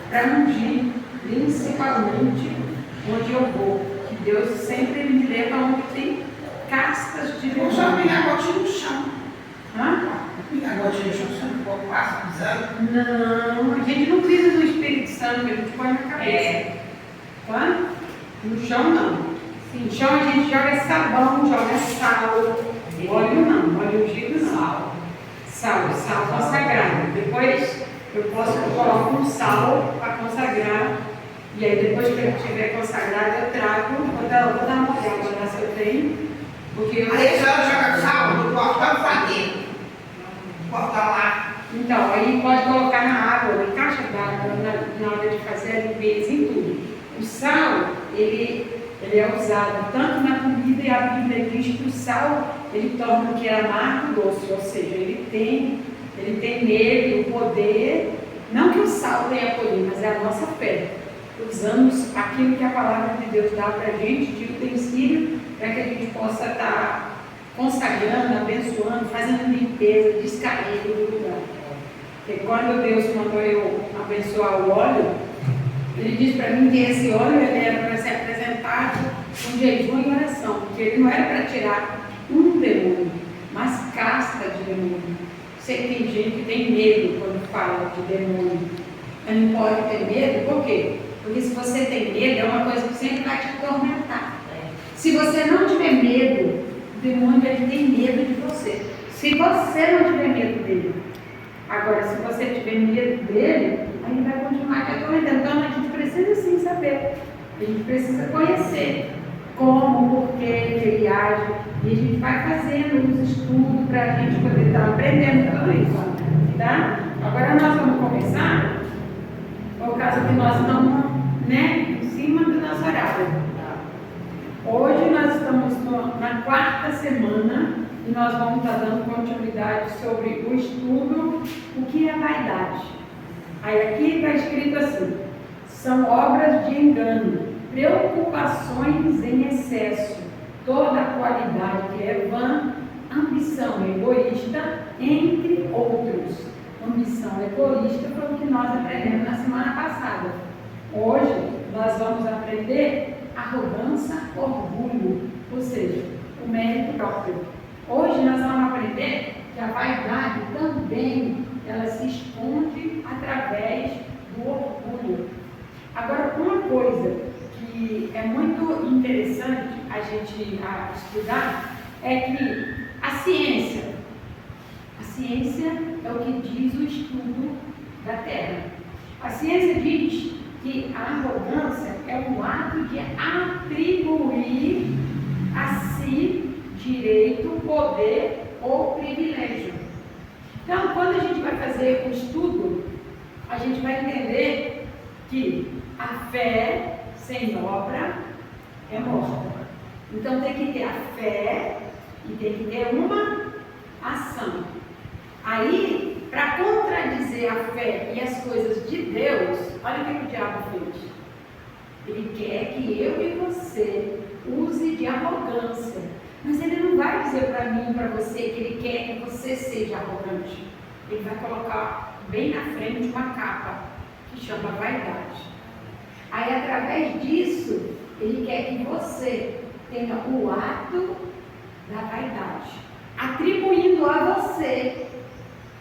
para ungir, principalmente onde eu vou. Que Deus sempre me leva onde tem castas de Eu só pingagote no chão. Hã? Pingagote no chão, você não pode passar pisando. Não, a gente não pisa no Espírito Santo, a gente põe na cabeça. Tá? No chão não. No chão a gente joga sabão, joga sal. Óleo não, óleo ungido não. Sal consagrado. Depois eu coloco um sal para consagrar. E aí depois que ele estiver consagrado eu trago, vou dar uma olhada lá se eu tenho. Porque eu... Aí a senhora joga sal no portão para dentro. Portão lá. Então, aí pode colocar na água, na caixa d'água, na hora de fazer a limpeza, em tudo. O sal, ele é usado tanto na comida, e a Bíblia diz que o sal, ele torna o que é amargo doce, ou seja, ele tem nele o poder, não que o sal tenha poder, mas é a nossa fé. Usamos aquilo que a palavra de Deus dá para a gente, de utensílio, para que a gente possa estar consagrando, abençoando, fazendo limpeza, descarrego do lugar. Porque quando Deus mandou eu abençoar o óleo, Ele disse para mim que esse óleo ele era para ser apresentado com jejum e oração, porque ele não era para tirar um demônio, mas casta de demônio. Sei que tem gente que tem medo quando fala de demônio. Mas não pode ter medo, por quê? Porque se você tem medo, é uma coisa que sempre vai te tormentar. Se você não tiver medo, o demônio ele tem medo de você. Se você não tiver medo dele. Agora, se você tiver medo dele, aí ele vai continuar te atormentando. Então, a gente precisa sim saber. A gente precisa conhecer como, por que ele age. E a gente vai fazendo os estudos para a gente poder estar aprendendo tudo isso. Tá? Agora, nós vamos começar, por causa que nós estamos, em cima do nosso horário. Hoje nós estamos na quarta semana e nós vamos estar dando continuidade sobre o estudo, o que é vaidade. Aí aqui está escrito assim: são obras de engano, preocupações em excesso, toda a qualidade que é vã, ambição egoísta, entre outros. Ambição egoísta foi o que nós aprendemos na semana passada. Hoje nós vamos aprender arrogância, orgulho, ou seja, o mérito próprio. Hoje nós vamos aprender que a vaidade também ela se esconde através do orgulho. Agora, uma coisa que é muito interessante a gente estudar é que a ciência é o que diz o estudo da Terra. A ciência diz que a arrogância é o ato de atribuir a si direito, poder ou privilégio. Então, quando a gente vai fazer o estudo, a gente vai entender que a fé sem obra é morta. Então, tem que ter a fé e tem que ter uma ação. Aí, para contradizer a fé e as coisas de Deus, olha o que o diabo fez. Ele quer que eu e você use de arrogância. Mas ele não vai dizer para mim e para você que ele quer que você seja arrogante. Ele vai colocar bem na frente uma capa que chama vaidade. Aí, através disso, ele quer que você tenha o ato da vaidade, atribuindo a você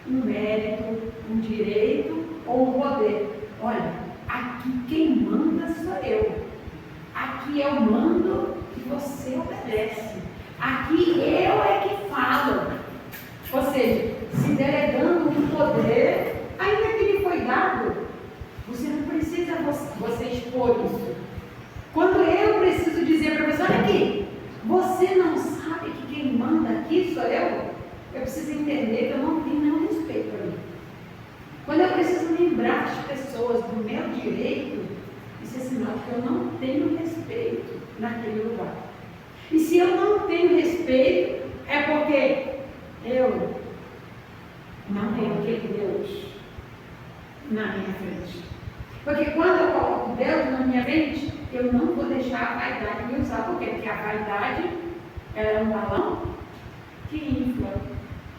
um mérito, um direito ou um poder. Olha, aqui quem manda sou eu. Aqui eu mando e você obedece. Aqui eu é que falo. Ou seja, se delegando um poder, ainda que lhe foi dado, você não precisa você expor isso. Quando eu preciso dizer para você, olha aqui, você não sabe que quem manda aqui sou eu? Eu preciso entender que eu não tenho nenhum respeito para mim. Quando eu preciso lembrar as pessoas do meu direito, isso é sinal que eu não tenho respeito naquele lugar. E se eu não tenho respeito, é porque eu não tenho aquele Deus na minha frente. Porque quando eu coloco Deus na minha frente, eu não vou deixar a vaidade me usar. Por quê? Porque a vaidade é um balão que infla.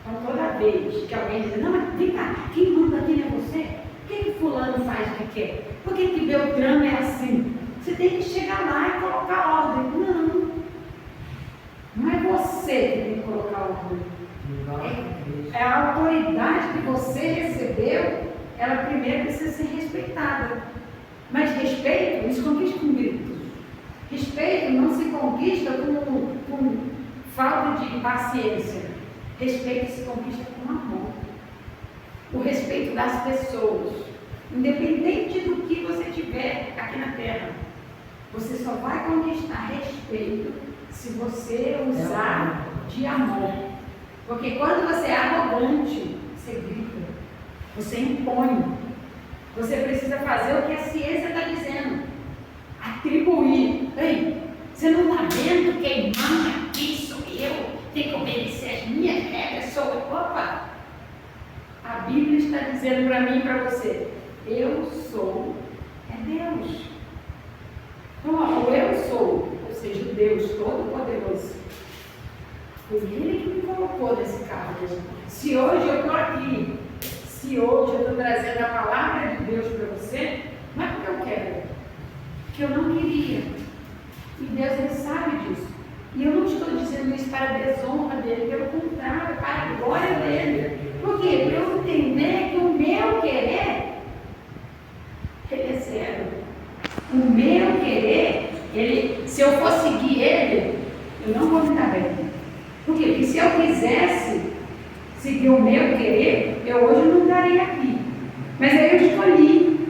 Então, toda vez que alguém diz, não, mas vem cá, quem manda aqui é você? que fulano faz o que quer? Por que Beltrano é assim? Você tem que chegar lá e colocar ordem. Não. Não é você que tem que colocar ordem. É a autoridade que você recebeu, ela primeiro precisa ser respeitada. Mas respeito não se conquista com gritos. Respeito não se conquista com falta de paciência. Respeito se conquista com amor. O respeito das pessoas. Independente do que você tiver aqui na terra, você só vai conquistar respeito se você usar de amor. Porque quando você é arrogante, você grita, você impõe. Você precisa fazer o que a ciência está dizendo. Atribuir. Ei, você não está vendo quem manda aqui sou eu? Tem que obedecer as minhas regras, sou eu. Opa! A Bíblia está dizendo para mim e para você, eu sou é Deus. Então, o eu sou, ou seja, o Deus Todo-Poderoso, foi Ele que me colocou nesse carro. Se hoje eu estou aqui, se hoje eu estou trazendo a palavra de Deus para você, não é porque eu quero, porque eu não queria. E Deus, Ele sabe disso. E eu não estou dizendo isso para a desonra dele, pelo contrário, para a glória dele. Por quê? Para eu entender que o meu querer, ele é zero. O meu querer, se eu for seguir ele, eu não vou me dar bem. Por quê? Porque se eu quisesse seguir o meu querer, eu hoje não estaria aqui. Mas aí eu escolhi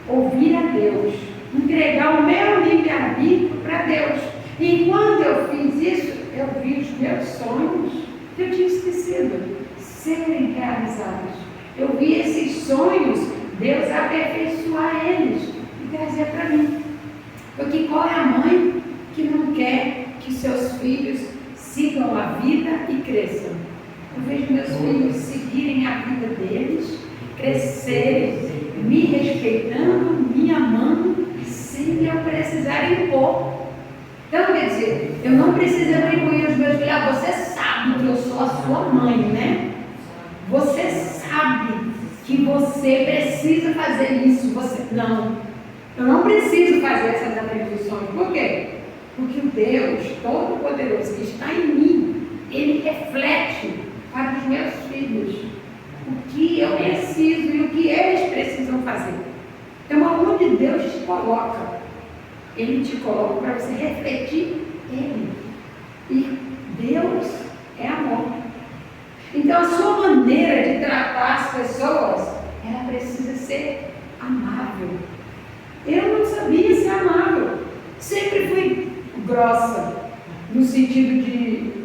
ouvir a Deus, entregar o meu livre-arbítrio para Deus. E quando eu fiz isso, eu vi os meus sonhos que eu tinha esquecido serem realizados. Eu vi esses sonhos, Deus aperfeiçoar eles e trazer para mim. Porque qual é a mãe que não quer que seus filhos sigam a vida e cresçam? Eu vejo meus filhos seguirem a vida deles, crescerem, me respeitando, me amando, sem eu precisar impor. Então, quer dizer, eu não preciso atribuir os meus filhos. Você sabe que eu sou a sua mãe, né? Você sabe que você precisa fazer isso. Não, eu não preciso fazer essas atribuições. Por quê? Porque o Deus Todo-Poderoso que está em mim, Ele reflete para os meus filhos o que eu preciso e o que eles precisam fazer. Então, aonde Deus te coloca, Ele te coloca para você refletir Ele. E Deus é amor. Então, a sua maneira de tratar as pessoas, ela precisa ser amável. Eu não sabia ser amável. Sempre fui grossa, no sentido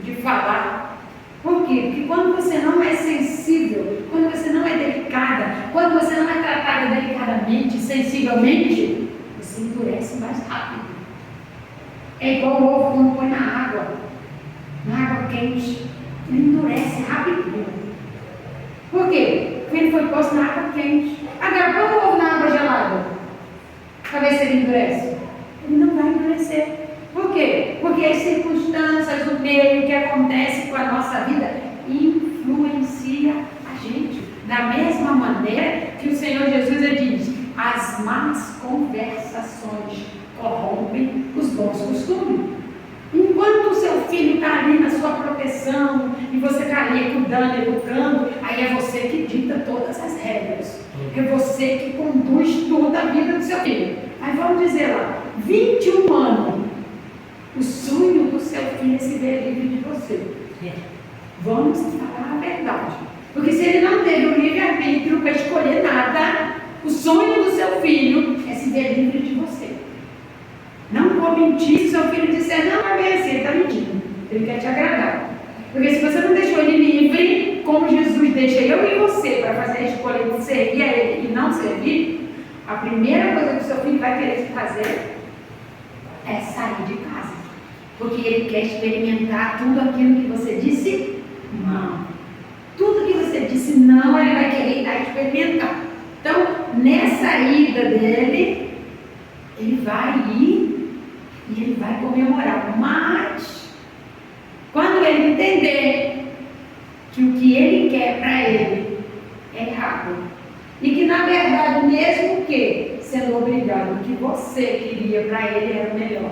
de falar. Por quê? Porque quando você não é sensível, quando você não é delicada, quando você não é tratada delicadamente, sensivelmente, você endurece mais rápido. É igual o ovo quando põe na água quente. Ele endurece rapidinho. Por quê? Porque ele foi posto na água quente. Agora, põe o ovo na água gelada, para ver se ele endurece. Ele não vai endurecer. Por quê? Porque as circunstâncias, o meio que acontece com a nossa vida, influencia a gente. Da mesma maneira que o Senhor Jesus diz, as más conversações corrompem os bons costumes. Enquanto o seu filho está ali na sua proteção e você está ali cuidando, educando, aí é você que dita todas as regras. É você que conduz toda a vida do seu filho. Aí vamos dizer lá, 21 anos, o sonho do seu filho é se ver livre de você. Vamos falar a verdade. Porque se ele não teve o livre-arbítrio para escolher nada, o sonho do seu filho é se ver livre de você. Não vou mentir se seu filho disser, não, vai ver assim, ele está mentindo. Ele quer te agradar. Porque se você não deixou ele livre, como Jesus deixa eu e você para fazer a escolha de servir a ele e não servir, a primeira coisa que o seu filho vai querer fazer é sair de casa. Porque ele quer experimentar tudo aquilo que você disse não. Tudo que você disse não, ele vai querer ir lá experimentar. Então, nessa ida dele, ele vai ir e ele vai comemorar. Mas, quando ele entender que o que ele quer para ele é errado, E que na verdade, mesmo que sendo obrigado, o que você queria para ele era o melhor.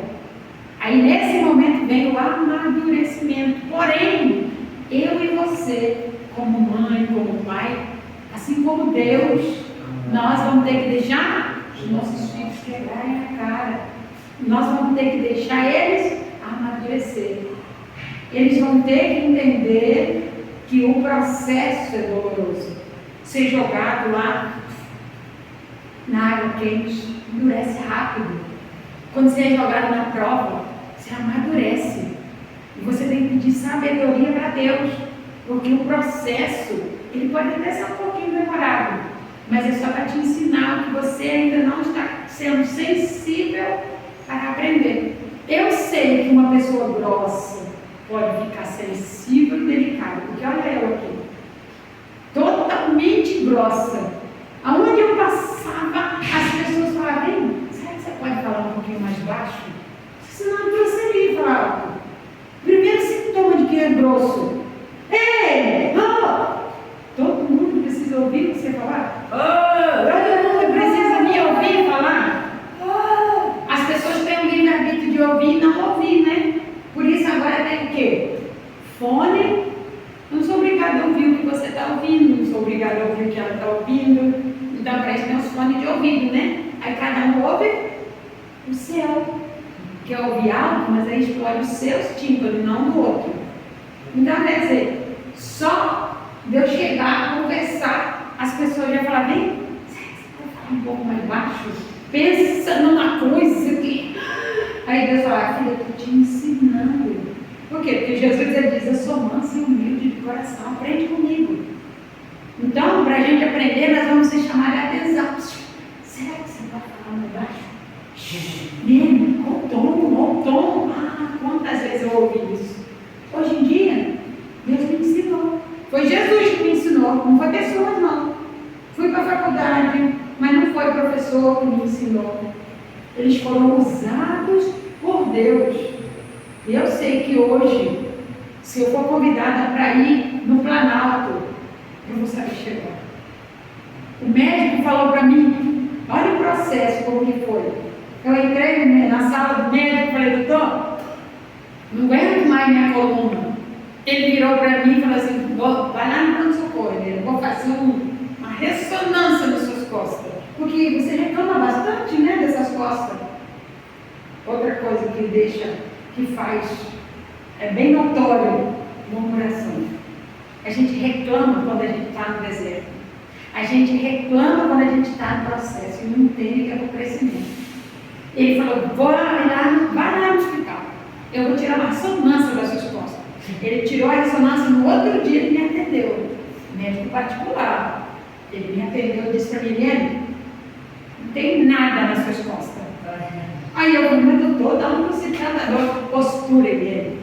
Aí nesse momento vem o amadurecimento. Porém, eu e você, como mãe, como pai, assim como Deus, nós vamos ter que deixar os nossos filhos quebrarem a cara. Nós vamos ter que deixar eles amadurecer. Eles vão ter que entender que o processo é doloroso. Ser jogado lá na água quente endurece rápido. Quando você é jogado na prova, você amadurece. E você tem que pedir sabedoria para Deus, porque o processo, ele pode até ser um pouquinho demorado, mas é só para te ensinar que você ainda não está sendo sensível para aprender. Eu sei que uma pessoa grossa pode ficar sensível e delicada, porque olha eu aqui, totalmente grossa. Aonde eu passava, as pessoas falavam: será que você pode falar um pouquinho mais baixo? Senão eu grosseria e falar alto. Primeiro sintoma de quem é grosso: ei, oh! Todo mundo precisa ouvir você falar. Todo mundo precisa me ouvir falar. As pessoas têm o livre-arbítrio de ouvir e não ouvir, né? Por isso agora tem o quê? Fone. Não sou obrigada a ouvir o que você está ouvindo, não sou obrigada a ouvir o que ela está ouvindo. Então, para isso tem os fones de ouvido, né? Aí cada um ouve o seu. Quer ouvir algo, mas aí explode os seus tímpanos, não do outro. Então, quer dizer, só de eu chegar a conversar, as pessoas já falam: bem, será que você pode falar um pouco mais baixo? Pensa numa coisa que... Aí Deus fala: filha, eu estou te ensinando. Por quê? Porque Jesus diz: eu sou manso e humilde de coração, aprende comigo. Então, para a gente aprender, nós vamos ser chamados de atenção. Será que você pode falar mais baixo? Mesmo, olha o tom. Quantas vezes eu ouvi isso? Hoje em dia, Deus me ensinou. Foi Jesus que me ensinou, não foi pessoas não. Fui para a faculdade, mas não foi professor que me ensinou. Eles foram usados por Deus. E eu sei que hoje, se eu for convidada para ir no Planalto, eu vou saber chegar. O médico falou para mim: olha o processo, como que foi. Eu entrei na sala do médico e falei: doutor, não aguento mais minha coluna. Ele virou para mim e falou assim: vai lá no pronto-socorro, eu vou fazer uma ressonância nas suas costas. Porque você reclama bastante, né, dessas costas. Outra coisa que faz, é bem notório, murmuração. A gente reclama quando a gente está no deserto. A gente reclama quando a gente está no processo e não entende que é o crescimento. Ele falou: vai lá no hospital. Eu vou tirar uma ressonância das suas costas. Ele tirou a ressonância, no outro dia ele me atendeu. Médico particular. Ele me atendeu e disse para mim: não tem nada nas suas costas. Aí eu falei: mas doutor, dá uma dor. Postura, ele.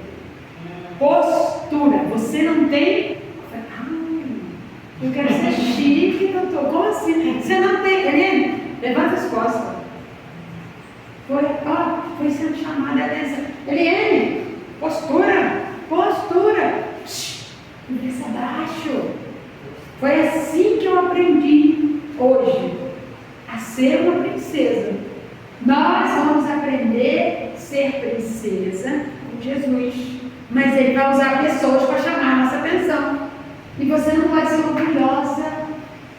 Postura. Você não tem? Eu quero ser chique, doutor. Como assim? Você não tem, Helene? Levanta as costas. Foi sendo chamada a atenção. Helene, postura. Cabeça abaixo. Foi assim que eu aprendi hoje a ser uma princesa. Nós vamos aprender a ser princesa com Jesus. Mas Ele vai usar pessoas para chamar a nossa atenção. E você não pode ser orgulhosa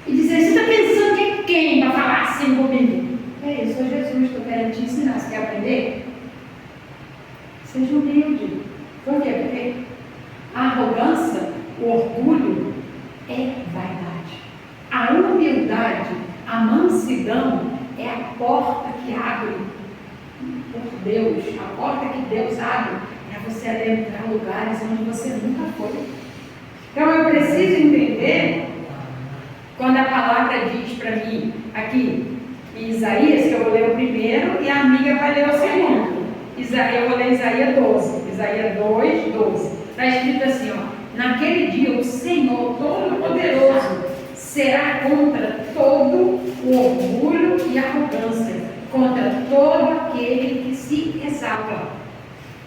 e dizer: você está pensando que é quem para falar assim comigo? Eu sou Jesus, estou querendo te ensinar. Você quer aprender? Seja humilde. Por quê? Porque a arrogância, o orgulho é vaidade. A humildade, a mansidão é a porta que abre por Deus. A porta que Deus abre para você adentrar lugares onde você nunca foi. Então eu preciso entender, quando a palavra diz para mim, aqui em Isaías, que eu vou ler o primeiro e a amiga vai ler o segundo. Eu vou ler Isaías 12, Isaías 2, 12. Está escrito assim, naquele dia o Senhor Todo-Poderoso será contra todo o orgulho e arrogância, contra todo aquele que se exalta.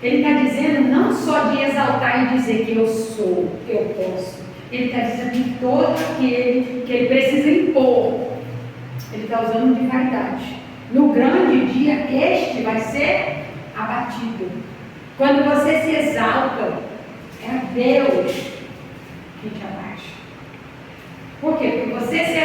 Ele está dizendo não só de exaltar e dizer que eu sou, eu posso. Ele está dizendo de todo aquele que ele precisa impor Ele está usando de vaidade. No grande dia, este vai ser abatido. Quando você se exalta, é Deus que te abaixa. Por quê? Porque você se